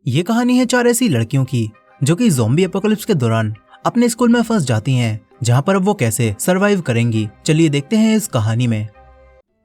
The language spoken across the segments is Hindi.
ये कहानी है 4 ऐसी लड़कियों की जो कि ज़ॉम्बी एपोकलिप्स के दौरान अपने स्कूल में फंस जाती हैं, जहां पर अब वो कैसे सरवाइव करेंगी। चलिए देखते हैं इस कहानी में।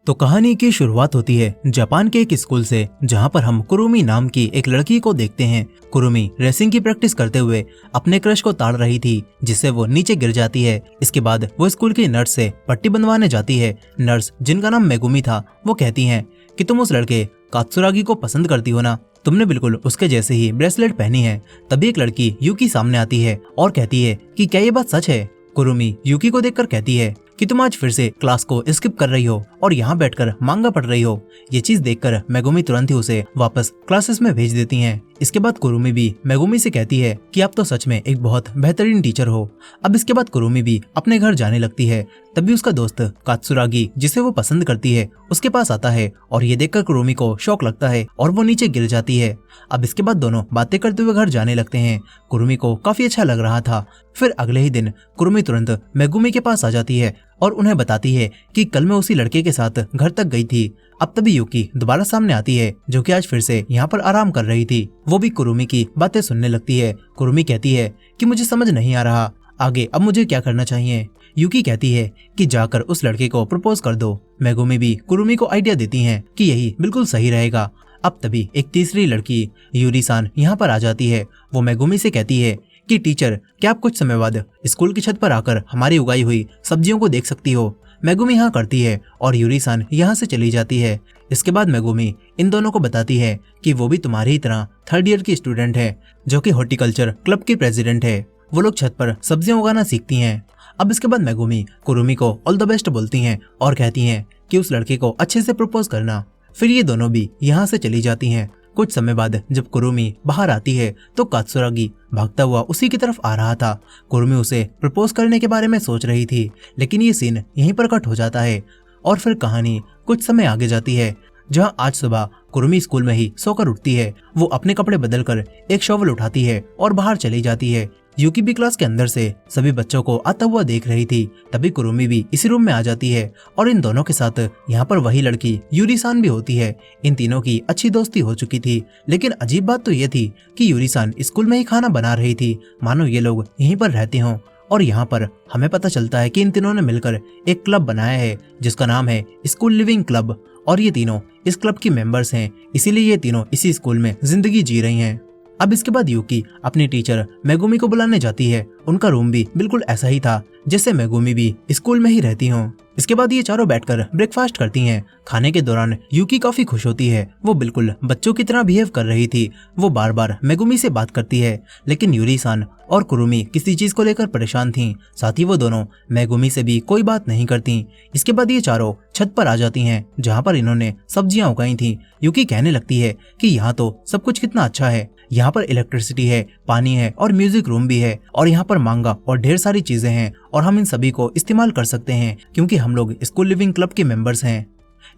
तो कहानी की शुरुआत होती है जापान के एक स्कूल से, जहां पर हम कुरुमी नाम की एक लड़की को देखते हैं। कुरुमी रेसिंग की प्रैक्टिस करते हुए अपने क्रश को ताड़ रही थी, जिससे वो नीचे गिर जाती है। इसके बाद वो स्कूल की नर्स से पट्टी बंधवाने जाती है। नर्स, जिनका नाम मेगुमी था, वो कहती हैं कि तुम उस लड़के कात्सुरागी को पसंद करती हो ना, तुमने बिल्कुल उसके जैसे ही ब्रेसलेट पहनी है। तभी एक लड़की यूकी सामने आती है और कहती है कि क्या ये बात सच है। कुरुमी यूकी को देखकर कहती है कि तुम आज फिर से क्लास को स्किप कर रही हो और यहाँ बैठकर मांगा पढ़ रही हो। ये चीज देखकर मेगुमी तुरंत ही उसे वापस क्लासेस में भेज देती हैं। इसके बाद कुरुमी भी मेगुमी से कहती है कि आप तो सच में एक बहुत बेहतरीन टीचर हो। अब इसके बाद कुरुमी भी अपने घर जाने लगती है। तभी उसका दोस्त कात्सुरागी, जिसे वो पसंद करती है, उसके पास आता है और ये देखकर कुरुमी को शौक लगता है और वो नीचे गिर जाती है। अब इसके बाद दोनों बातें करते हुए घर जाने लगते हैं। कुरुमी को काफी अच्छा लग रहा था। फिर अगले ही दिन कुरुमी तुरंत मेगुमी के पास आ जाती है और उन्हें बताती है कि कल मैं उसी लड़के के साथ घर तक गई थी। अब तभी यूकी दोबारा सामने आती है, जो कि आज फिर से यहाँ पर आराम कर रही थी। वो भी कुरुमी की बातें सुनने लगती है। कुरुमी कहती है कि मुझे समझ नहीं आ रहा आगे अब मुझे क्या करना चाहिए। यूकी कहती है कि जाकर उस लड़के को प्रपोज कर दो। मेगुमी भी कुरुमी को आइडिया देती हैं कि यही बिल्कुल सही रहेगा। अब तभी एक तीसरी लड़की यूरी-सान यहाँ पर आ जाती है। वो मेगुमी से कहती है कि टीचर, क्या आप कुछ समय बाद स्कूल की छत पर आकर हमारी उगाई हुई सब्जियों को देख सकती हो। मेगुमी यहाँ करती है और यूरी-सान यहाँ से चली जाती है। इसके बाद मेगुमी इन दोनों को बताती है कि वो भी तुम्हारी ही तरह 3rd ईयर की स्टूडेंट है, जो कि हॉर्टिकल्चर क्लब की प्रेसिडेंट है। वो लोग छत पर सब्जियां उगाना सीखती हैं। अब इसके बाद मेगुमी कुरुमी को ऑल द बेस्ट बोलती हैं और कहती हैं कि उस लड़के को अच्छे से प्रपोज करना। फिर ये दोनों भी यहाँ से चली जाती हैं। कुछ समय बाद जब कुरुमी बाहर आती है तो कात्सुरागी भागता हुआ उसी की तरफ आ रहा था। कुरुमी उसे प्रपोज करने के बारे में सोच रही थी, लेकिन ये सीन यहीं पर कट हो जाता है और फिर कहानी कुछ समय आगे जाती है, जहां आज सुबह कुरुमी स्कूल में ही सोकर उठती है। वो अपने कपड़े बदलकर एक शॉवल उठाती है और बाहर चली जाती है। यूकी भी क्लास के अंदर से सभी बच्चों को आता हुआ देख रही थी। तभी कुरुमी भी इसी रूम में आ जाती है और इन दोनों के साथ यहाँ पर वही लड़की यूरी-सान भी होती है। इन तीनों की अच्छी दोस्ती हो चुकी थी, लेकिन अजीब बात तो ये थी कि यूरी-सान स्कूल में ही खाना बना रही थी, मानो ये लोग यहीं पर रहते हों। और यहाँ पर हमें पता चलता है कि इन तीनों ने मिलकर एक क्लब बनाया है, जिसका नाम है स्कूल लिविंग क्लब, और ये तीनों इस क्लब की मेंबर्स हैं, इसीलिए ये तीनों इसी स्कूल में जिंदगी जी रही हैं। अब इसके बाद यूकी अपनी टीचर मेगुमी को बुलाने जाती है। उनका रूम भी बिल्कुल ऐसा ही था जैसे मेगुमी भी स्कूल में ही रहती हो। इसके बाद ये चारों बैठकर ब्रेकफास्ट करती हैं। खाने के दौरान यूकी काफी खुश होती है। वो बिल्कुल बच्चों की तरह बिहेव कर रही थी। वो बार बार मेगुमी से बात करती है, लेकिन यूरी-सान और कुरुमी किसी चीज को लेकर परेशान थीं। साथ ही वो दोनों मेगुमी से भी कोई बात नहीं करती। इसके बाद ये चारों छत पर आ जाती हैं, जहाँ पर इन्होंने सब्जियां उगाई थी। यूकी कहने लगती है कि यहाँ तो सब कुछ कितना अच्छा है, यहाँ पर इलेक्ट्रिसिटी है, पानी है और म्यूजिक रूम भी है, और यहाँ पर मांगा और ढेर सारी चीजें हैं, और हम इन सभी को इस्तेमाल कर सकते हैं क्योंकि हम लोग स्कूल लिविंग क्लब के मेंबर्स हैं।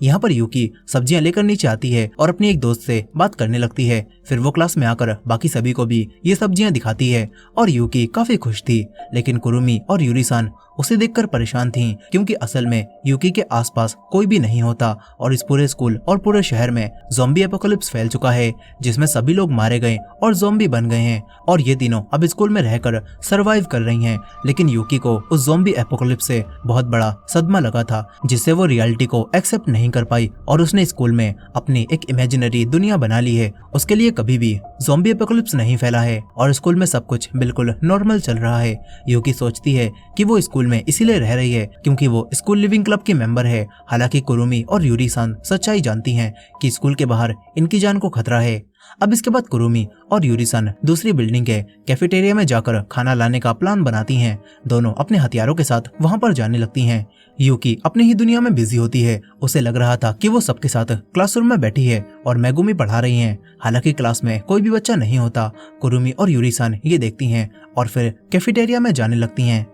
यहाँ पर यूकी सब्जियां लेकर नीचे आती है और अपनी एक दोस्त से बात करने लगती है। फिर वो क्लास में आकर बाकी सभी को भी ये सब्जियां दिखाती है और यूकी काफी खुश थी, लेकिन कुरुमी और यूरी-सान उसे देखकर परेशान थीं, क्योंकि असल में यूकी के आसपास कोई भी नहीं होता और इस पूरे स्कूल और पूरे शहर में ज़ॉम्बी एपोकलिप्स फैल चुका है, जिसमें सभी लोग मारे गए और ज़ॉम्बी बन गए हैं, और ये तीनों अब स्कूल में रहकर सरवाइव कर रही हैं। लेकिन यूकी को उस ज़ॉम्बी एपोकलिप्स से बहुत बड़ा सदमा लगा था, जिससे वो रियलिटी को एक्सेप्ट नहीं कर पाई और उसने स्कूल में अपनी एक इमेजिनरी दुनिया बना ली है। उसके लिए कभी भी ज़ॉम्बी एपोकलिप्स नहीं फैला है और स्कूल में सब कुछ बिल्कुल नॉर्मल चल रहा है। यूकी सोचती है कि वो स्कूल में इसीलिए रह रही है क्योंकि वो स्कूल लिविंग क्लब की मेंबर है। हालांकि कुरुमी और यूरी-सान सच्चाई जानती हैं कि स्कूल के बाहर इनकी जान को खतरा है। अब इसके बाद कुरुमी और यूरी-सान दूसरी बिल्डिंग के कैफेटेरिया में जाकर खाना लाने का प्लान बनाती हैं। दोनों अपने हथियारों के साथ वहां पर जाने लगती हैं। यूकी अपनी ही दुनिया में बिजी होती है। उसे लग रहा था कि वो सबके साथ क्लासरूम में बैठी है और मेगुमी पढ़ा रही हैं। हालांकि क्लास में कोई भी बच्चा नहीं होता। कुरुमी और यूरी-सान ये देखती हैं और फिर कैफेटेरिया में जाने लगती हैं।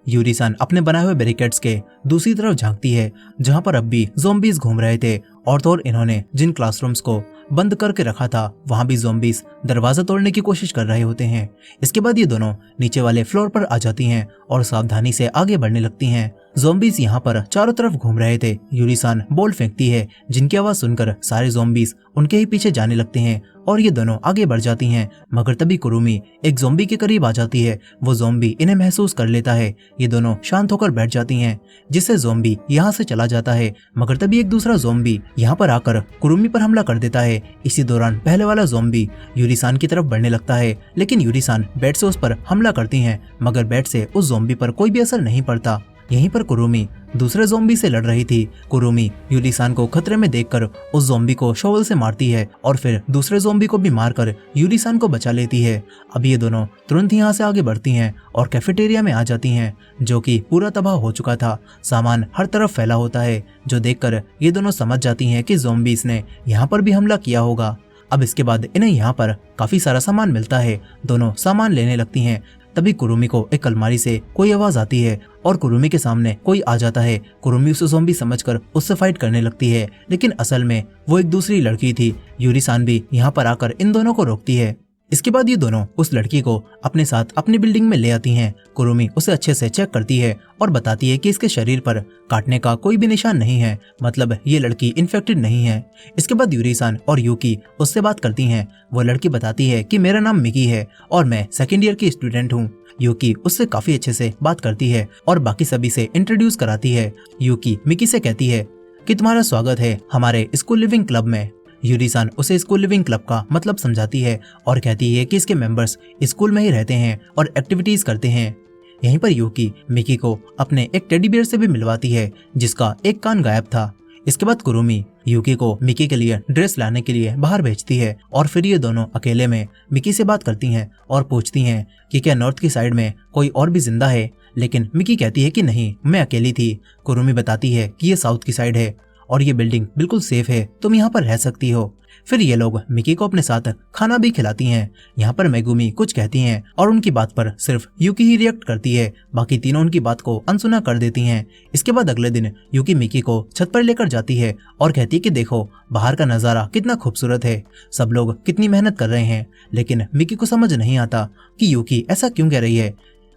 यूरी-सान अपने बनाए हुए बैरिकेड्स के दूसरी तरफ झांकती है, जहां पर अब भी ज़ॉम्बीज घूम रहे थे, और तो और इन्होंने जिन क्लासरूम्स को बंद करके रखा था वहां भी ज़ॉम्बीज दरवाजा तोड़ने की कोशिश कर रहे होते हैं। इसके बाद ये दोनों नीचे वाले फ्लोर पर आ जाती हैं और सावधानी से आगे बढ़ने लगती हैं। ज़ॉम्बीज यहाँ पर चारों तरफ घूम रहे थे। यूरी-सान बॉल फेंकती है, जिनकी आवाज सुनकर सारे ज़ॉम्बीज उनके ही पीछे जाने लगते हैं और ये दोनों आगे बढ़ जाती हैं। मगर तभी कुरुमी एक ज़ॉम्बी के करीब आ जाती है। वो ज़ॉम्बी इन्हें महसूस कर लेता है। ये दोनों शांत होकर बैठ जाती हैं, जिससे ज़ॉम्बी यहाँ से चला जाता है। मगर तभी एक दूसरा ज़ॉम्बी यहाँ पर आकर कुरुमी पर हमला कर देता है। इसी दौरान पहले वाला ज़ॉम्बी यूरी-सान की तरफ बढ़ने लगता है, लेकिन यूरी-सान बैट से उस पर हमला करती हैं, मगर बैट से उस ज़ॉम्बी पर कोई भी असर नहीं पड़ता। यहीं पर कुरुमी दूसरे ज़ॉम्बी से लड़ रही थी। कुरुमी यूरी-सान को खतरे में देखकर उस ज़ॉम्बी को शॉवल से मारती है और फिर दूसरे ज़ॉम्बी को भी मारकर यूरी-सान को बचा लेती है। अब ये दोनों तुरंत यहाँ से आगे बढ़ती हैं और कैफेटेरिया में आ जाती हैं, जो कि पूरा तबाह हो चुका था। सामान हर तरफ फैला होता है, जो देखकर ये दोनों समझ जाती हैं कि ज़ॉम्बीज़ ने यहाँ पर भी हमला किया होगा। अब इसके बाद इन्हें यहाँ पर काफी सारा सामान मिलता है। दोनों सामान लेने लगती हैं। तभी कुरुमी को एक अलमारी से कोई आवाज आती है और कुरुमी के सामने कोई आ जाता है। कुरुमी उसे ज़ॉम्बी समझकर उससे फाइट करने लगती है, लेकिन असल में वो एक दूसरी लड़की थी। यूरी-सान भी यहाँ पर आकर इन दोनों को रोकती है। इसके बाद ये दोनों उस लड़की को अपने साथ अपनी बिल्डिंग में ले आती हैं। कुरुमी उसे अच्छे से चेक करती है और बताती है कि इसके शरीर पर काटने का कोई भी निशान नहीं है, मतलब ये लड़की इन्फेक्टेड नहीं है। इसके बाद यूरी-सान और यूकी उससे बात करती हैं। वो लड़की बताती है कि मेरा नाम मिकी है और मैं सेकेंड ईयर की स्टूडेंट हूँ। यूकी उससे काफी अच्छे से बात करती है और बाकी सभी से इंट्रोड्यूस कराती है। यूकी मिकी से कहती है कि तुम्हारा स्वागत है हमारे स्कूल लिविंग क्लब में। यूरी-सान उसे स्कूल लिविंग क्लब का मतलब समझाती है और कहती है कि इसके मेंबर्स स्कूल में ही रहते हैं और एक्टिविटीज करते हैं। यहीं पर यूकी मिकी को अपने एक टेडी बियर से भी मिलवाती है, जिसका एक कान गायब था। इसके बाद कुरुमी यूकी को मिकी के लिए ड्रेस लाने के लिए बाहर भेजती है और फिर ये दोनों अकेले में मिकी से बात करती हैं और पूछती हैं कि क्या नॉर्थ की साइड में कोई और भी जिंदा है, लेकिन मिकी कहती है कि नहीं, मैं अकेली थी। कुरुमी बताती है कि ये साउथ की साइड है और ये बिल्डिंग बिल्कुल सेफ है, तुम यहाँ पर रह सकती हो। फिर ये लोग मिकी को अपने साथ खाना भी खिलाती हैं। यहाँ पर मेगुमी कुछ कहती हैं और उनकी बात पर सिर्फ यूकी ही रिएक्ट करती है, बाकी तीनों उनकी बात को अनसुना कर देती हैं। इसके बाद अगले दिन यूकी मिकी को छत पर लेकर जाती है और कहती है कि देखो बाहर का नजारा कितना खूबसूरत है, सब लोग कितनी मेहनत कर रहे हैं। लेकिन मिकी को समझ नहीं आता कि यूकी ऐसा क्यों कह रही है,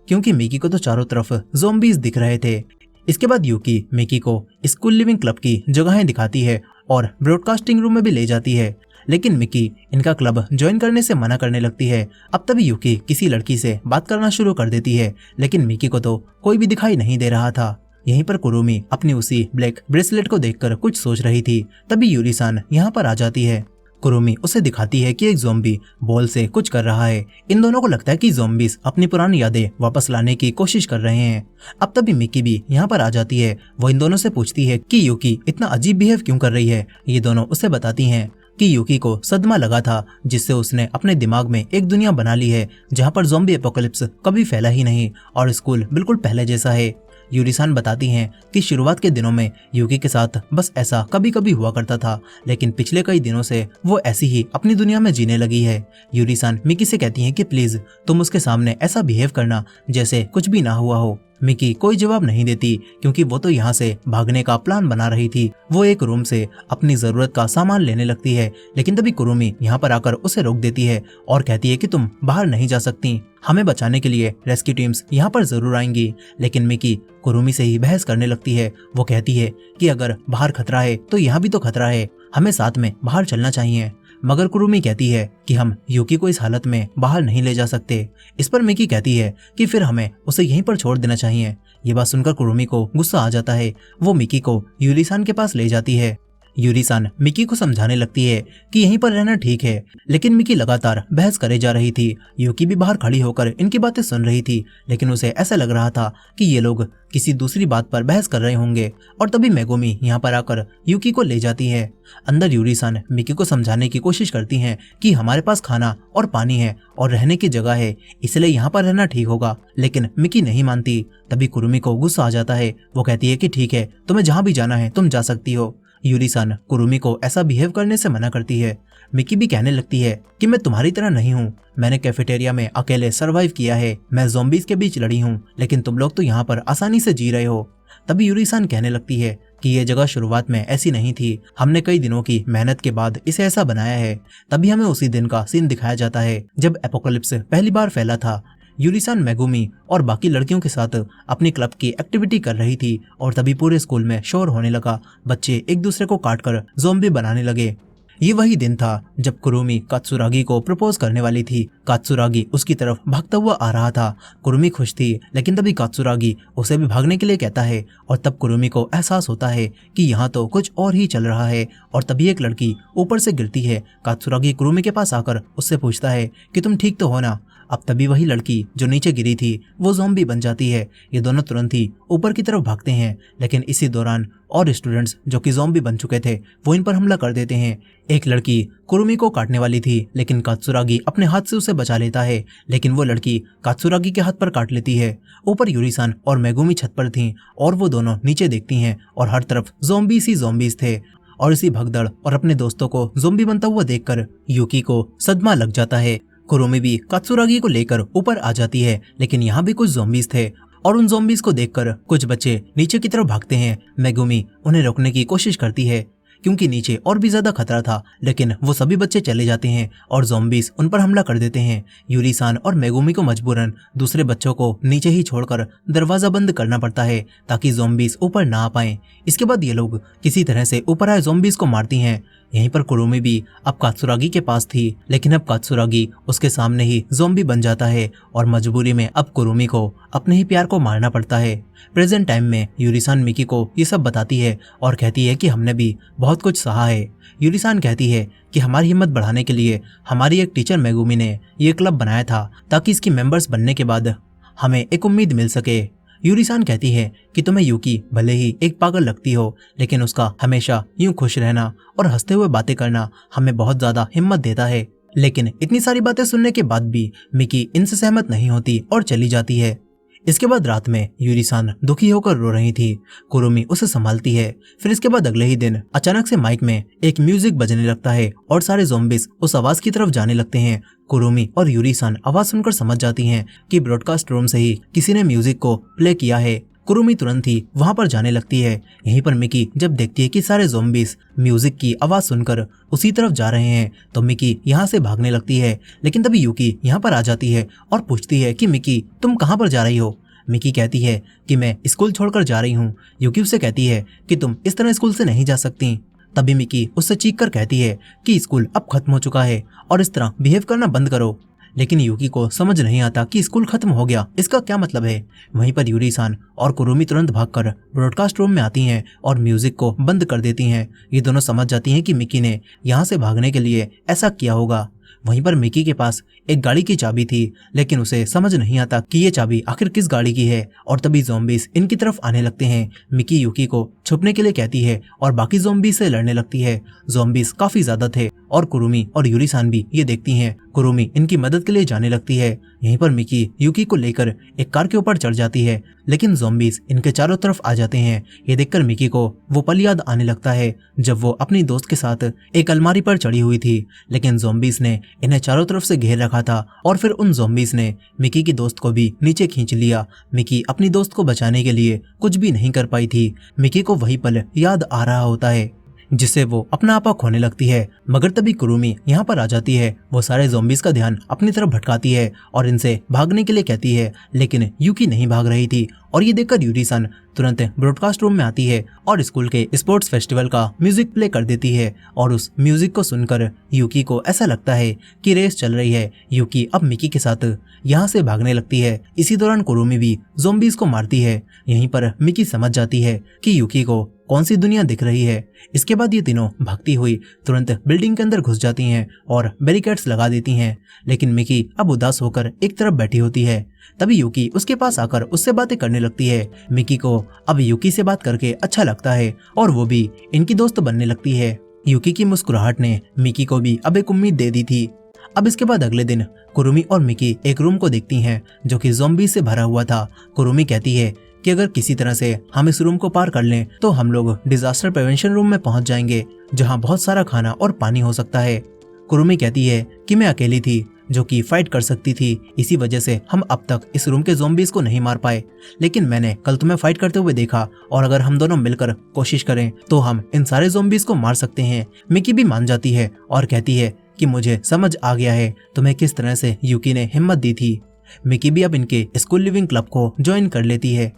क्योंकि मिकी को तो चारों तरफ ज़ॉम्बीज दिख रहे थे। इसके बाद यूकी मिकी को स्कूल लिविंग क्लब की जगहें दिखाती है और ब्रॉडकास्टिंग रूम में भी ले जाती है, लेकिन मिकी इनका क्लब ज्वाइन करने से मना करने लगती है। अब तभी यूकी किसी लड़की से बात करना शुरू कर देती है, लेकिन मिकी को तो कोई भी दिखाई नहीं दे रहा था। यहीं पर कुरुमी अपनी उसी ब्लैक ब्रेसलेट को देखकर कुछ सोच रही थी। तभी यूरी-सान यहाँ पर आ जाती है। कुरुमी उसे दिखाती है कि एक ज़ॉम्बी बॉल से कुछ कर रहा है। इन दोनों को लगता है कि ज़ॉम्बीज अपनी पुरानी यादें वापस लाने की कोशिश कर रहे हैं। अब तभी मिकी भी यहाँ पर आ जाती है। वो इन दोनों से पूछती है कि यूकी इतना अजीब बिहेव क्यों कर रही है। ये दोनों उसे बताती हैं कि यूकी को सदमा लगा था, जिससे उसने अपने दिमाग में एक दुनिया बना ली है जहाँ पर ज़ॉम्बी एपोकलिप्स कभी फैला ही नहीं और स्कूल बिल्कुल पहले जैसा है। यूरी-सान बताती हैं कि शुरुआत के दिनों में यूकी के साथ बस ऐसा कभी कभी हुआ करता था, लेकिन पिछले कई दिनों से वो ऐसी ही अपनी दुनिया में जीने लगी है। यूरी-सान मिकी से कहती हैं कि प्लीज तुम उसके सामने ऐसा बिहेव करना जैसे कुछ भी ना हुआ हो। मिकी कोई जवाब नहीं देती, क्योंकि वो तो यहाँ से भागने का प्लान बना रही थी। वो एक रूम से अपनी जरूरत का सामान लेने लगती है, लेकिन तभी कुरुमी यहाँ पर आकर उसे रोक देती है और कहती है कि तुम बाहर नहीं जा सकती, हमें बचाने के लिए रेस्क्यू टीम्स यहाँ पर जरूर आएंगी। लेकिन मिकी कुरुमी से ही बहस करने लगती है। वो कहती है कि अगर बाहर खतरा है तो यहाँ भी तो खतरा है, हमें साथ में बाहर चलना चाहिए। मगर कुरुमी कहती है कि हम यूकी को इस हालत में बाहर नहीं ले जा सकते। इस पर मिकी कहती है कि फिर हमें उसे यहीं पर छोड़ देना चाहिए। ये बात सुनकर कुरुमी को गुस्सा आ जाता है। वो मिकी को यूरी-सान के पास ले जाती है। यूरी-सान मिकी को समझाने लगती है कि यहीं पर रहना ठीक है, लेकिन मिकी लगातार बहस करे जा रही थी। यूकी भी बाहर खड़ी होकर इनकी बातें सुन रही थी, लेकिन उसे ऐसा लग रहा था कि ये लोग किसी दूसरी बात पर बहस कर रहे होंगे। और तभी मेगुमी यहाँ पर आकर यूकी को ले जाती है। अंदर यूरी-सान मिकी को समझाने की कोशिश करती हैं कि हमारे पास खाना और पानी है और रहने की जगह है, इसलिए यहाँ पर रहना ठीक होगा, लेकिन मिकी नहीं मानती। तभी कुरुमी को गुस्सा आ जाता है। वो कहती है कि ठीक है, तुम्हें जहाँ भी जाना है तुम जा सकती हो। यूरी-सान कुरुमी को ऐसा बिहेव करने से मना करती है। मिकी भी कहने लगती है कि मैं तुम्हारी तरह नहीं हूँ, मैंने कैफेटेरिया में अकेले सरवाइव किया है, मैं ज़ॉम्बीज के बीच लड़ी हूँ, लेकिन तुम लोग तो यहाँ पर आसानी से जी रहे हो। तभी यूरी-सान कहने लगती है कि ये जगह शुरुआत में ऐसी नहीं थी, हमने कई दिनों की मेहनत के बाद इसे ऐसा बनाया है। तभी हमें उसी दिन का सीन दिखाया जाता है जब एपोकलिप्स पहली बार फैला था। यूरिसान मेगुमी और बाकी लड़कियों के साथ अपनी क्लब की एक्टिविटी कर रही थी और तभी पूरे स्कूल में शोर होने लगा। बच्चे एक दूसरे को काटकर ज़ॉम्बी बनाने लगे। ये वही दिन था जब कुरुमी कात्सुरागी को प्रपोज करने वाली थी। कात्सुरागी उसकी तरफ भागता हुआ आ रहा था। कुरुमी खुश थी, लेकिन तभी कात्सुरागी उसे भी भागने के लिए कहता है और तब कुरुमी को एहसास होता है कि यहाँ तो कुछ और ही चल रहा है। और तभी एक लड़की ऊपर से गिरती है। कात्सुरागी कुरुमी के पास आकर उससे पूछता है कि तुम ठीक तो हो ना। अब तभी वही लड़की जो नीचे गिरी थी वो ज़ॉम्बी बन जाती है। ये दोनों तुरंत ही ऊपर की तरफ भागते हैं, लेकिन इसी दौरान और स्टूडेंट्स जो कि ज़ॉम्बी बन चुके थे वो इन पर हमला कर देते हैं। एक लड़की कुरुमी को काटने वाली थी, लेकिन कात्सुरागी अपने हाथ से उसे बचा लेता है, लेकिन वो लड़की कात्सुरागी के हाथ पर काट लेती है। ऊपर यूरिसान और मेगुमी छत पर थीं और वो दोनों नीचे देखती हैं और हर तरफ ज़ॉम्बीज़ ही ज़ॉम्बीज़ थे। और इसी भगदड़ और अपने दोस्तों को ज़ॉम्बी बनता हुआ देखकर यूकी को सदमा लग जाता है। कुरुमी भी कात्सुरागी को लेकर ऊपर आ जाती है, लेकिन यहाँ भी कुछ ज़ॉम्बीज़ थे और उन ज़ॉम्बीज़ को देखकर कुछ बच्चे नीचे की तरफ भागते हैं। मेगुमी उन्हें रोकने की कोशिश करती है क्योंकि नीचे और भी ज्यादा खतरा था, लेकिन वो सभी बच्चे चले जाते हैं और ज़ॉम्बीज़ उन पर हमला कर देते हैं। यूरिसान और मेगुमी को मजबूरन दूसरे बच्चों को नीचे ही छोड़कर दरवाजा बंद करना पड़ता है ताकि ज़ॉम्बीज़ ऊपर ना आ पाएं। इसके बाद ये लोग किसी तरह से ऊपर आए ज़ॉम्बीज़ को मारती हैं। यहीं पर कुरुमी भी अब कात्सुरागी के पास थी, लेकिन अब कात्सुरागी उसके सामने ही ज़ॉम्बी बन जाता है और मजबूरी में अब कुरुमी को अपने ही प्यार को मारना पड़ता है। प्रेजेंट टाइम में यूरिसान मिकी को ये सब बताती है और कहती है कि हमने भी बहुत कुछ सहा है। यूरिसान कहती है कि हमारी हिम्मत बढ़ाने के लिए हमारी एक टीचर मेगुमी ने ये क्लब बनाया था ताकि इसकी मेंबर्स बनने के बाद हमें एक उम्मीद मिल सके। यूरिसान कहती है कि तुम्हें यूकी भले ही एक पागल लगती हो, लेकिन उसका हमेशा यूं खुश रहना और हंसते हुए बातें करना हमें बहुत ज्यादा हिम्मत देता है। लेकिन इतनी सारी बातें सुनने के बाद भी मिकी इनसे सहमत नहीं होती और चली जाती है। इसके बाद रात में यूरिसान दुखी होकर रो रही थी। कुरुमी उसे संभालती है। फिर इसके बाद अगले ही दिन अचानक से माइक में एक म्यूजिक बजने लगता है और सारे ज़ॉम्बीज़ उस आवाज की तरफ जाने लगते हैं। कुरुमी और यूरिसान आवाज सुनकर समझ जाती हैं कि ब्रॉडकास्ट रूम से ही किसी ने म्यूजिक को प्ले किया है। कुरुमी तुरंत ही वहां पर जाने लगती है। यहीं पर मिकी जब देखती है कि सारे ज़ॉम्बीज़ म्यूजिक की आवाज सुनकर उसी तरफ जा रहे हैं तो मिकी यहाँ से भागने लगती है, लेकिन तभी यूकी यहाँ पर आ जाती है और पूछती है कि मिकी तुम कहाँ पर जा रही हो। मिकी कहती है कि मैं स्कूल छोड़कर जा रही हूँ। यूकी उससे कहती है कि तुम इस तरह स्कूल से नहीं जा सकती। तभी मिकी उससे चीख कर कहती है कि स्कूल अब खत्म हो चुका है और इस तरह बिहेव करना बंद करो। लेकिन यूकी को समझ नहीं आता कि स्कूल खत्म हो गया, इसका क्या मतलब है। वहीं पर यूरिसान और कुरुमी तुरंत भागकर ब्रॉडकास्ट रूम में आती हैं और म्यूजिक को बंद कर देती हैं। ये दोनों समझ जाती हैं कि मिकी ने यहाँ से भागने के लिए ऐसा किया होगा। वहीं पर मिकी के पास एक गाड़ी की चाबी थी, लेकिन उसे समझ नहीं आता कि ये चाबी आखिर किस गाड़ी की है। और तभी ज़ॉम्बीज़ इनकी तरफ आने लगते हैं। मिकी यूकी को छुपने के लिए कहती है और बाकी ज़ॉम्बीज़ से लड़ने लगती है। ज़ॉम्बीज़ काफी ज्यादा थे और कुरुमी और यूरिसान भी ये देखती हैं। कुरुमी इनकी मदद के लिए जाने लगती है। यहीं पर मिकी यूकी को लेकर एक कार के ऊपर चढ़ जाती है, लेकिन ज़ॉम्बीज़ इनके चारों तरफ आ जाते हैं। ये देखकर मिकी को वो पल याद आने लगता है जब वो अपनी दोस्त के साथ एक अलमारी पर चढ़ी हुई थी, लेकिन ज़ॉम्बीज़ ने इन्हें चारों तरफ से घेर रखा था और फिर उन ज़ॉम्बीज़ ने मिकी की दोस्त को भी नीचे खींच लिया। मिकी अपनी दोस्त को बचाने के लिए कुछ भी नहीं कर पाई थी। मिकी को वही पल याद आ रहा होता है जिससे वो अपना आपा खोने लगती है। मगर तभी कुरुमी यहाँ पर आ जाती है। वो सारे ज़ॉम्बीज़ का ध्यान अपनी तरफ भटकाती है और इनसे भागने के लिए कहती है, लेकिन यूकी नहीं भाग रही थी। और ये देखकर यूरिसान तुरंत ब्रॉडकास्ट रूम में आती है और स्कूल के स्पोर्ट्स फेस्टिवल का म्यूजिक प्ले कर देती है। और उस म्यूजिक को सुनकर यूकी को ऐसा लगता है कि रेस चल रही है। यूकी अब मिकी के साथ यहाँ से भागने लगती है। इसी दौरान कुरुमी भी ज़ॉम्बीज़ को मारती है। यहीं पर मिकी समझ जाती है कि यूकी को कौन सी दुनिया दिख रही है। इसके बाद ये तीनों भागती हुई तुरंत बिल्डिंग के अंदर घुस जाती हैं और बैरिकेड्स लगा देती हैं। लेकिन मिकी अब उदास होकर एक तरफ बैठी होती है। तभी यूकी उसके पास आकर उससे बातें करने लगती है। मिकी को अब यूकी से बात करके अच्छा लगता है और वो भी इनकी दोस्त बनने लगती है। यूकी की मुस्कुराहट ने मिकी को भी अब एक उम्मीद दे दी थी। अब इसके बाद अगले दिन कुरुमी और मिकी एक रूम को देखती हैं जो कि ज़ॉम्बी से भरा हुआ था। कुरुमी कहती है कि अगर किसी तरह से हम इस रूम को पार कर लें तो हम लोग डिजास्टर प्रिवेंशन रूम में पहुंच जाएंगे, जहां बहुत सारा खाना और पानी हो सकता है। कुरुमी कहती है कि मैं अकेली थी जो कि फाइट कर सकती थी। इसी वजह से हम अब तक इस रूम के ज़ॉम्बीज को नहीं मार पाए, लेकिन मैंने कल तुम्हें फाइट करते हुए देखा और अगर हम दोनों मिलकर कोशिश करें तो हम इन सारे ज़ॉम्बीज को मार सकते हैं। मिकी भी मान जाती है और कहती है कि मुझे समझ आ गया है तुम्हें किस तरह से यूकी ने हिम्मत दी थी। मिकी भी अब इनके स्कूल लिविंग क्लब को ज्वाइन कर लेती है।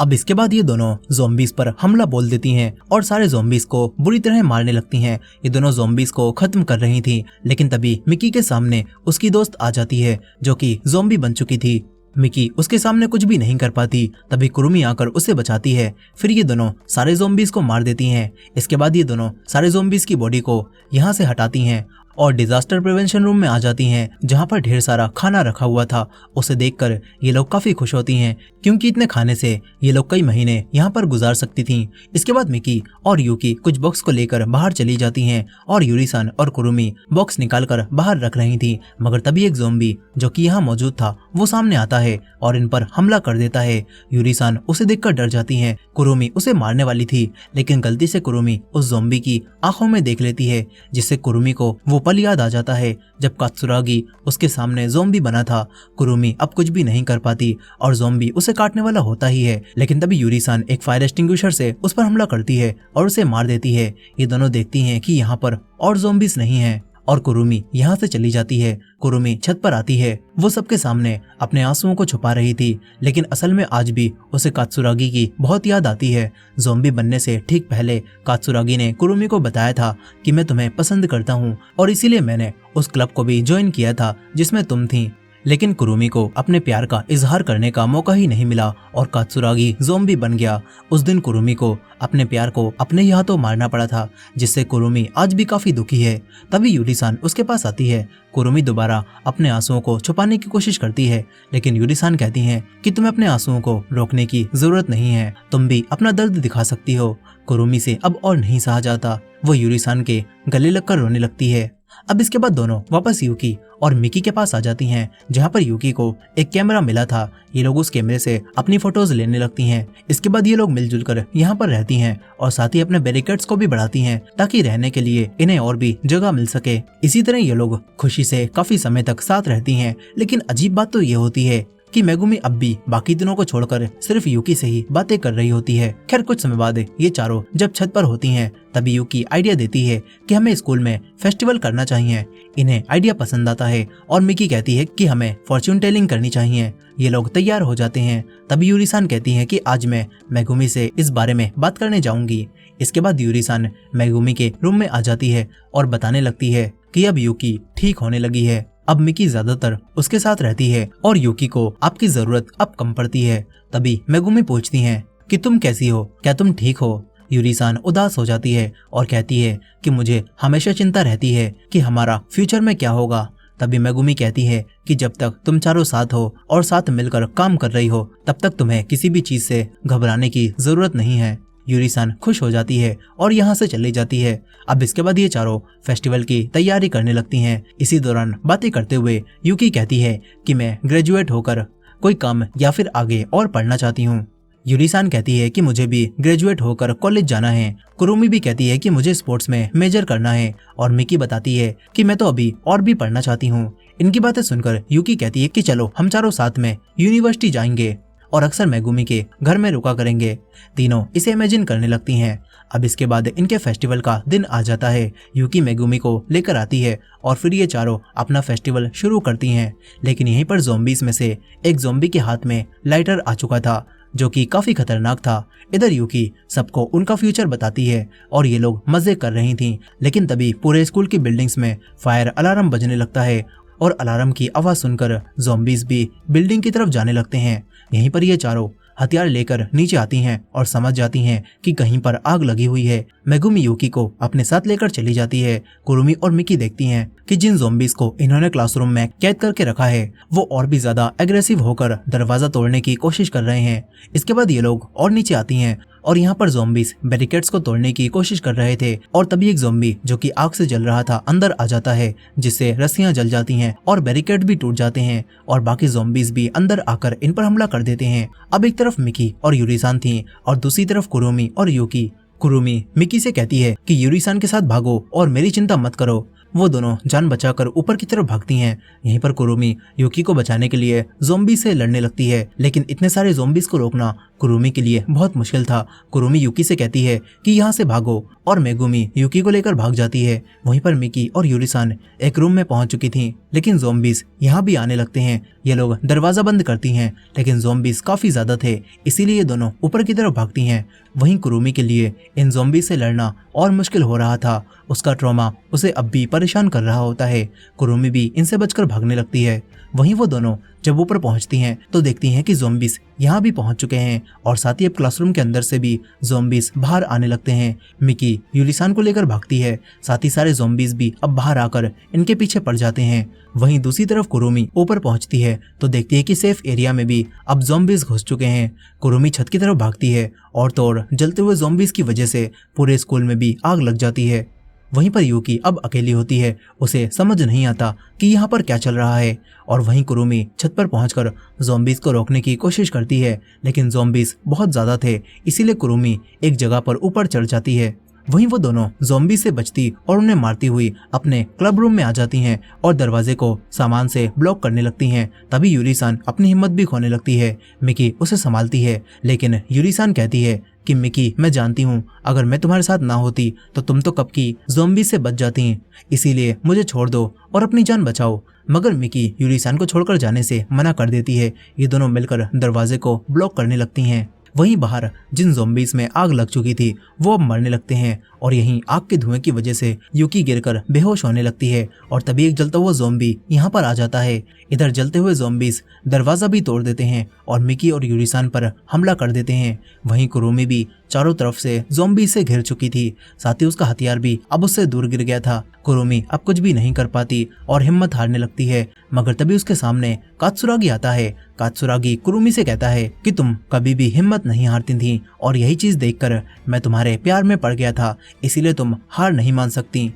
अब इसके बाद ये दोनों ज़ॉम्बीज पर हमला बोल देती हैं और सारे ज़ॉम्बीज को बुरी तरह मारने लगती हैं। ये दोनों ज़ॉम्बीज को खत्म कर रही थी, लेकिन तभी मिकी के सामने उसकी दोस्त आ जाती है जो कि ज़ॉम्बी बन चुकी थी। मिकी उसके सामने कुछ भी नहीं कर पाती, तभी कुरुमी आकर उसे बचाती है। फिर ये दोनों सारे ज़ॉम्बीज को मार देती हैं। इसके बाद ये दोनों सारे ज़ॉम्बीज की बॉडी को यहाँ से हटाती हैं और डिजास्टर प्रिवेंशन रूम में आ जाती हैं, जहां पर ढेर सारा खाना रखा हुआ था। उसे देखकर ये लोग काफी खुश होती हैं, क्योंकि इतने खाने से ये लोग कई महीने यहाँ पर गुजार सकती थीं। इसके बाद मिकी और यूकी कुछ बॉक्स को लेकर बाहर चली जाती हैं और यूरी-सान और कुरुमी बॉक्स निकालकर बाहर रख रही थी। मगर तभी एक ज़ॉम्बी जो कि यहाँ मौजूद था वो सामने आता है और इन पर हमला कर देता है। यूरी-सान उसे देखकर डर जाती है। कुरुमी उसे मारने वाली थी, लेकिन गलती से कुरुमी उस ज़ॉम्बी की आंखों में देख लेती है, जिससे कुरुमी को वो पल याद आ जाता है जब कात्सुरागी उसके सामने ज़ॉम्बी बना था। कुरुमी अब कुछ भी नहीं कर पाती और ज़ॉम्बी उसे काटने वाला होता ही है, लेकिन तभी यूरी-सान एक फायर एक्सटिंग्विशर से उस पर हमला करती है और उसे मार देती है। ये दोनों देखती हैं कि यहाँ पर और ज़ॉम्बीज नहीं हैं और कुरुमी यहाँ से चली जाती है। कुरुमी छत पर आती है। वो सबके सामने अपने आंसुओं को छुपा रही थी, लेकिन असल में आज भी उसे कात्सुरागी की बहुत याद आती है। ज़ॉम्बी बनने से ठीक पहले कात्सुरागी ने कुरुमी को बताया था कि मैं तुम्हें पसंद करता हूँ और इसीलिए मैंने उस क्लब को भी ज्वाइन किया था जिसमें तुम थी। लेकिन कुरुमी को अपने प्यार का इजहार करने का मौका ही नहीं मिला और कात्सुरागी ज़ॉम्बी बन गया। उस दिन कुरुमी को अपने प्यार को अपने ही हाथों मारना पड़ा था, जिससे कुरुमी आज भी काफी दुखी है। तभी यूरी-सान उसके पास आती है। कुरुमी दोबारा अपने आंसुओं को छुपाने की कोशिश करती है, लेकिन यूरी-सान कहती हैं कि तुम्हें अपने आंसुओं को रोकने की जरूरत नहीं है, तुम भी अपना दर्द दिखा सकती हो। कुरुमी से अब और नहीं सहा जाता, वो यूरी-सान के गले लगकर रोने लगती है। अब इसके बाद दोनों वापस यूकी और मिकी के पास आ जाती हैं, जहां पर यूकी को एक कैमरा मिला था। ये लोग उस कैमरे से अपनी फोटोज लेने लगती हैं। इसके बाद ये लोग मिलजुल कर यहाँ पर रहती हैं और साथ ही अपने बैरिकेड्स को भी बढ़ाती हैं ताकि रहने के लिए इन्हें और भी जगह मिल सके। इसी तरह ये लोग खुशी से काफी समय तक साथ रहती हैं। लेकिन अजीब बात तो ये होती है कि मेगुमी अब भी बाकी दिनों को छोड़कर सिर्फ यूकी से ही बातें कर रही होती है। खैर कुछ समय बाद ये चारों जब छत पर होती हैं, तभी यूकी आइडिया देती है कि हमें स्कूल में फेस्टिवल करना चाहिए। इन्हें आइडिया पसंद आता है और मिकी कहती है कि हमें फॉर्च्यून टेलिंग करनी चाहिए। ये लोग तैयार हो जाते हैं। तभी यूरी-सान कहती है कि आज मैं मेगुमी से इस बारे में बात करने जाऊंगी। इसके बाद यूरी-सान मेगुमी के रूम में आ जाती है और बताने लगती है कि अब यूकी ठीक होने लगी है। अब मिकी ज्यादातर उसके साथ रहती है और यूकी को आपकी जरूरत अब कम पड़ती है। तभी मेगुमी पूछती हैं कि तुम कैसी हो, क्या तुम ठीक हो? यूरी-सान उदास हो जाती है और कहती है कि मुझे हमेशा चिंता रहती है कि हमारा फ्यूचर में क्या होगा। तभी मेगुमी कहती है कि जब तक तुम चारों साथ हो और साथ मिलकर काम कर रही हो, तब तक तुम्हें किसी भी चीज से घबराने की जरूरत नहीं है। यूरी-सान खुश हो जाती है और यहाँ से चली जाती है। अब इसके बाद ये चारों फेस्टिवल की तैयारी करने लगती हैं। इसी दौरान बातें करते हुए यूकी कहती है कि मैं ग्रेजुएट होकर कोई काम या फिर आगे और पढ़ना चाहती हूँ। यूरी-सान कहती है कि मुझे भी ग्रेजुएट होकर कॉलेज जाना है। कुरुमी भी कहती है कि मुझे स्पोर्ट्स में मेजर करना है और मिकी बताती है कि मैं तो अभी और भी पढ़ना चाहती हूँ। इनकी बातें सुनकर यूकी कहती है कि चलो हम चारों साथ में यूनिवर्सिटी जाएंगे और अक्सर मेगुमी के घर में रुका करेंगे। तीनों इसे इमेजिन करने लगती हैं। अब इसके बाद इनके फेस्टिवल का दिन आ जाता है। यूकी मेगुमी को लेकर आती है और फिर ये चारों अपना फेस्टिवल शुरू करती हैं। लेकिन यहीं पर ज़ॉम्बीज में से एक ज़ॉम्बी के हाथ में लाइटर आ चुका था, जो कि काफी खतरनाक था। इधर यूकी सबको उनका फ्यूचर बताती है और ये लोग मजे कर रही थी। लेकिन तभी पूरे स्कूल की बिल्डिंग्स में फायर अलार्म बजने लगता है और अलार्म की आवाज सुनकर ज़ॉम्बीज भी बिल्डिंग की तरफ जाने लगते हैं। यहीं पर ये चारों हथियार लेकर नीचे आती हैं और समझ जाती हैं कि कहीं पर आग लगी हुई है। मेगुमी यूकी को अपने साथ लेकर चली जाती है। कुरुमी और मिकी देखती हैं कि जिन ज़ॉम्बीज को इन्होंने क्लासरूम में कैद करके रखा है वो और भी ज्यादा एग्रेसिव होकर दरवाजा तोड़ने की कोशिश कर रहे हैं। इसके बाद ये लोग और नीचे आती हैं और यहाँ पर ज़ॉम्बीज बैरिकेड्स को तोड़ने की कोशिश कर रहे थे और तभी एक ज़ॉम्बी जो कि आग से जल रहा था अंदर आ जाता है, जिससे रस्सियां जल जाती हैं और बैरिकेड भी टूट जाते हैं और बाकी ज़ॉम्बीज भी अंदर आकर इन पर हमला कर देते हैं। अब एक तरफ मिकी और यूरी-सान थी और दूसरी तरफ कुरुमी और यूकी। कुरुमी मिकी से कहती है कि यूरी-सान के साथ भागो और मेरी चिंता मत करो। वो दोनों जान बचाकर ऊपर की तरफ भागती हैं। यहीं पर कुरुमी यूकी को बचाने के लिए ज़ॉम्बी से लड़ने लगती है, लेकिन इतने सारे ज़ॉम्बीज को रोकना कुरुमी के लिए बहुत मुश्किल था। कुरुमी यूकी से कहती है कि यहाँ से भागो और मेगुमी यूकी को लेकर भाग जाती है। वहीं पर मिकी और यूरी-सान एक रूम में पहुंच चुकी थी, लेकिन ज़ॉम्बीज यहाँ भी आने लगते हैं। ये लोग दरवाजा बंद करती हैं, लेकिन ज़ॉम्बीज काफी ज्यादा थे, इसीलिए ये दोनों ऊपर की तरफ भागती हैं। वहीं कुरुमी के लिए इन ज़ॉम्बी से लड़ना और मुश्किल हो रहा था। उसका ट्रॉमा उसे अब भी परेशान कर रहा होता है। कुरुमी भी इनसे बचकर भागने लगती है। वहीं वो दोनों जब ऊपर पहुंचती हैं तो देखती हैं कि ज़ॉम्बीज यहाँ भी पहुंच चुके हैं और साथ ही अब क्लासरूम के अंदर से भी ज़ॉम्बीज बाहर आने लगते हैं। मिकी यूली-सान को लेकर भागती है, साथ ही सारे ज़ॉम्बीज भी अब बाहर आकर इनके पीछे पड़ जाते हैं। वहीं दूसरी तरफ कुरुमी ऊपर पहुंचती है तो देखती है कि सेफ एरिया में भी अब ज़ॉम्बीज घुस चुके हैं। कुरुमी छत की तरफ भागती है और तो और जलते हुए ज़ॉम्बीज की वजह से पूरे स्कूल में भी आग लग जाती है। वहीं पर यूकी अब अकेली होती है, उसे समझ नहीं आता कि यहाँ पर क्या चल रहा है। और वहीं कुरुमी छत पर पहुंचकर ज़ॉम्बीज को रोकने की कोशिश करती है, लेकिन ज़ॉम्बीज बहुत ज्यादा थे, इसीलिए कुरुमी एक जगह पर ऊपर चढ़ जाती है। वहीं वो दोनों ज़ॉम्बी से बचती और उन्हें मारती हुई अपने क्लब रूम में आ जाती हैं और दरवाजे को सामान से ब्लॉक करने लगती हैं। तभी यूरी-सान अपनी हिम्मत भी खोने लगती है। मिकी उसे संभालती है, लेकिन यूरी-सान कहती है कि मिकी, मैं जानती हूँ अगर मैं तुम्हारे साथ ना होती तो तुम तो कब की ज़ॉम्बी से बच जाती, इसीलिए मुझे छोड़ दो और अपनी जान बचाओ। मगर मिकी यूरी-सान को छोड़कर जाने से मना कर देती है। ये दोनों मिलकर दरवाजे को ब्लॉक करने लगती हैं। वहीं बाहर जिन ज़ॉम्बीज में आग लग चुकी थी वो अब मरने लगते हैं और यहीं आग के धुएं की वजह से यूकी गिरकर बेहोश होने लगती है और तभी एक जलता हुआ ज़ॉम्बी यहाँ पर आ जाता है। इधर जलते हुए ज़ॉम्बीज दरवाजा भी तोड़ देते हैं और मिकी और यूरी-सान पर हमला कर देते हैं। वहीं कुरुमी भी चारों तरफ से ज़ॉम्बी से घिर चुकी थी, साथ ही उसका हथियार भी अब उससे दूर गिर गया था। कुरुमी अब कुछ भी नहीं कर पाती और हिम्मत हारने लगती है, मगर तभी उसके सामने कात्सुरागी आता है। कात्सुरागी कुरुमी से कहता है कि तुम कभी भी हिम्मत नहीं हारती थी और यही चीज देखकर मैं तुम्हारे प्यार में पड़ गया था, इसीलिए तुम हार नहीं मान सकती।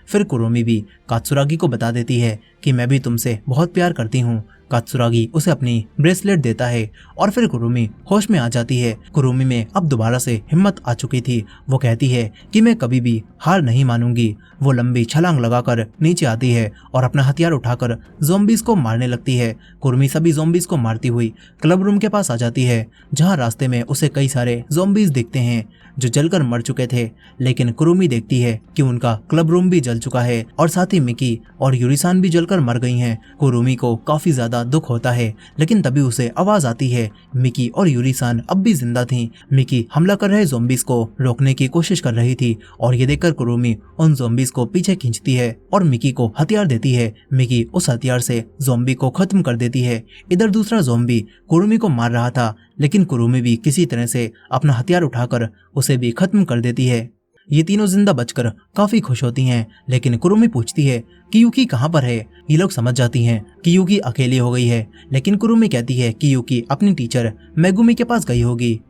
फिर कुरुमी भी कात्सुरागी को बता देती है कि मैं भी तुमसे बहुत प्यार करती हूँ। कात्सुरागी उसे अपनी ब्रेसलेट देता है और फिर कुरुमी होश में आ जाती है। कुरुमी में अब दोबारा से हिम्मत आ चुकी थी। वो कहती है कि मैं कभी भी हार नहीं मानूंगी। वो लंबी छलांग लगाकर नीचे आती है और अपना हथियार उठाकर ज़ॉम्बीज को मारने लगती है। कुरुमी सभी ज़ॉम्बीज को मारती हुई क्लब रूम के पास आ जाती है, जहाँ रास्ते में उसे कई सारे ज़ॉम्बीज दिखते हैं जो जलकर मर चुके थे। लेकिन कुरुमी देखती है कि उनका क्लब रूम भी जल चुका है और साथ ही मिकी और यूरी-सान भी जलकर मर गई हैं। कुरुमी को काफी ज्यादा दुख होता है, लेकिन तभी उसे आवाज आती है। मिकी और यूरी-सान अब भी जिंदा थीं। मिकी हमला कर रहे ज़ॉम्बीज को रोकने की कोशिश कर रही थी और ये देखकर कुरुमी उन ज़ॉम्बीज को पीछे खींचती है और मिकी को हथियार देती है। मिकी उस हथियार से ज़ॉम्बी को खत्म कर देती है। इधर दूसरा ज़ॉम्बी कुरुमी को मार रहा था, लेकिन कुरुमी भी किसी तरह से अपना हथियार उठाकर उसे भी खत्म कर देती है। ये तीनों जिंदा बचकर काफी खुश होती हैं, लेकिन कुरुमी पूछती है कि यूकी कहाँ पर है। ये लोग समझ जाती हैं कि यूकी अकेली हो गई है, लेकिन कुरुमी कहती है कि यूकी अपनी टीचर मेगुमी के पास गई होगी।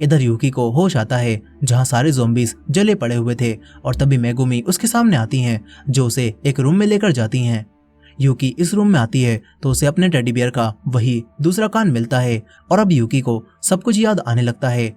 इधर यूकी को होश आता है, जहाँ सारे ज़ॉम्बीज जले पड़े हुए थे और तभी मेगुमी उसके सामने आती हैं, जो उसे एक रूम में लेकर जाती हैं। यूकी इस रूम में आती है तो उसे अपने टेडी बियर का वही दूसरा कान मिलता है और अब यूकी को सब कुछ याद आने लगता है।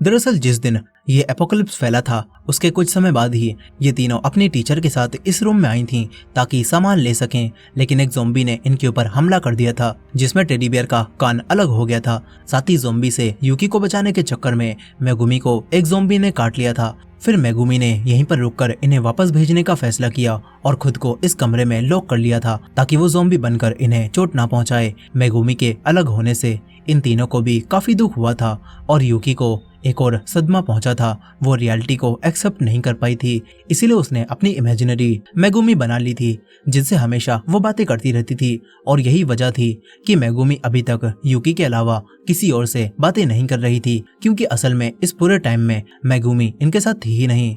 दरअसल जिस दिन ये एपोकलिप्स फैला था उसके कुछ समय बाद ही ये तीनों अपनी टीचर के साथ इस रूम में आई थीं ताकि सामान ले सकें, लेकिन एक ज़ॉम्बी ने इनके ऊपर हमला कर दिया था जिसमें टेडी बियर का कान अलग हो गया था। साथ ही ज़ॉम्बी से यूकी को बचाने के चक्कर में मेगुमी को एक ज़ॉम्बी ने काट लिया था। फिर मेगुमी ने यहीं पर रुककर इन्हें वापस भेजने का फैसला किया और खुद को इस कमरे में लॉक कर लिया था ताकि वो ज़ॉम्बी बनकर इन्हें चोट ना पहुंचाए। मेगुमी के अलग होने से इन तीनों को भी काफी दुख हुआ था और यूकी को एक और सदमा पहुंचा था। वो रियलिटी को एक्सेप्ट नहीं कर पाई थी, इसीलिए उसने अपनी इमेजिनरी मेगुमी बना ली थी जिनसे हमेशा वो बातें करती रहती थी और यही वजह थी कि मेगुमी अभी तक यूकी के अलावा किसी और से बातें नहीं कर रही थी, क्योंकि असल में इस पूरे टाइम में मेगुमी इनके साथ थी ही नहीं।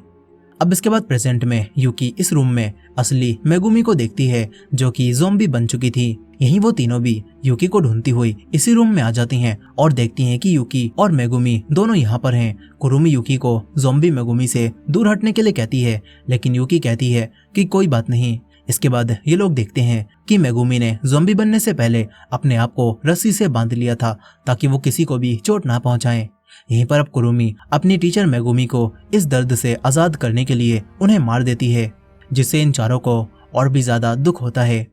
अब इसके बाद प्रेजेंट में यूकी इस रूम में असली मेगुमी को देखती है जो कि ज़ॉम्बी बन चुकी थी। यहीं वो तीनों भी यूकी को ढूंढती हुई इसी रूम में आ जाती हैं और देखती हैं कि यूकी और मेगुमी दोनों यहाँ पर हैं। कुरुमी यूकी को ज़ॉम्बी मेगुमी से दूर हटने के लिए कहती है, लेकिन यूकी कहती है कि कोई बात नहीं। इसके बाद ये लोग देखते हैं कि मेगुमी ने ज़ॉम्बी बनने से पहले अपने आप को रस्सी से बांध लिया था ताकि वो किसी को भी चोट ना पहुंचाएं। यहीं पर अब कुरुमी अपनी टीचर मेगुमी को इस दर्द से आजाद करने के लिए उन्हें मार देती है, जिससे इन चारों को और भी ज्यादा दुख होता है।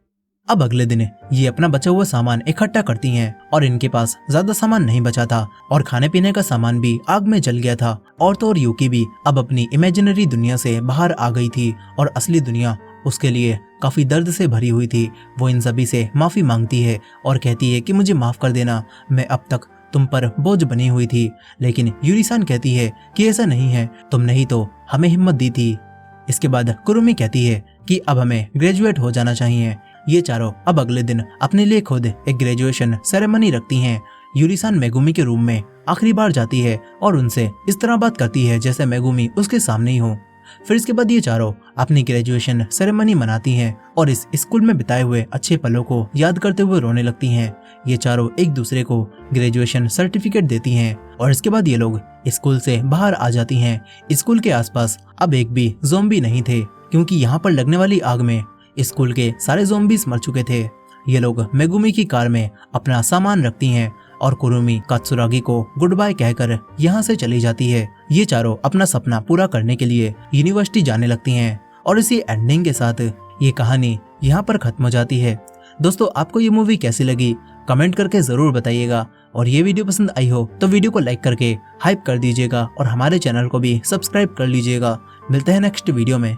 अब अगले दिन ये अपना बचा हुआ सामान इकट्ठा करती हैं और इनके पास ज्यादा सामान नहीं बचा था और खाने पीने का सामान भी आग में जल गया था। और तो और यूकी भी अब अपनी इमेजिनरी दुनिया से बाहर आ गई थी और असली दुनिया उसके लिए काफी दर्द से भरी हुई थी। वो इन सभी से माफी मांगती है और कहती है कि मुझे माफ कर देना, मैं अब तक तुम पर बोझ बनी हुई थी। लेकिन यूरी-सान कहती है कि ऐसा नहीं है, तुमने ही तो हमें हिम्मत दी थी। इसके बाद कुरुमी कहती है कि अब हमें ग्रेजुएट हो जाना चाहिए। ये चारों अब अगले दिन अपने लिए खुद एक ग्रेजुएशन सेरेमनी रखती हैं। यूरी-सान मेगुमी के रूम में आखिरी बार जाती है और उनसे इस तरह बात करती है जैसे मेगुमी उसके सामने ही हो। फिर इसके बाद ये चारों अपनी ग्रेजुएशन सेरेमनी मनाती हैं और इस स्कूल में बिताए हुए अच्छे पलों को याद करते हुए रोने लगती हैं। ये चारों एक दूसरे को ग्रेजुएशन सर्टिफिकेट देती हैं और इसके बाद ये लोग स्कूल से बाहर आ जाती हैं। स्कूल के आसपास अब एक भी ज़ॉम्बी नहीं थे क्योंकि यहाँ पर लगने वाली आग में स्कूल के सारे ज़ॉम्बीज मर चुके थे। ये लोग मेगुमी की कार में अपना सामान रखती हैं और कुरुमी कात्सुरागी को गुड बाय कहकर यहाँ से चली जाती है। ये चारों अपना सपना पूरा करने के लिए यूनिवर्सिटी जाने लगती हैं और इसी एंडिंग के साथ ये कहानी यहाँ पर खत्म हो जाती है। दोस्तों, आपको ये मूवी कैसी लगी कमेंट करके जरूर बताइएगा और ये वीडियो पसंद आई हो तो वीडियो को लाइक करके हाइप कर दीजिएगा और हमारे चैनल को भी सब्सक्राइब कर लीजिएगा। मिलते हैं नेक्स्ट वीडियो में।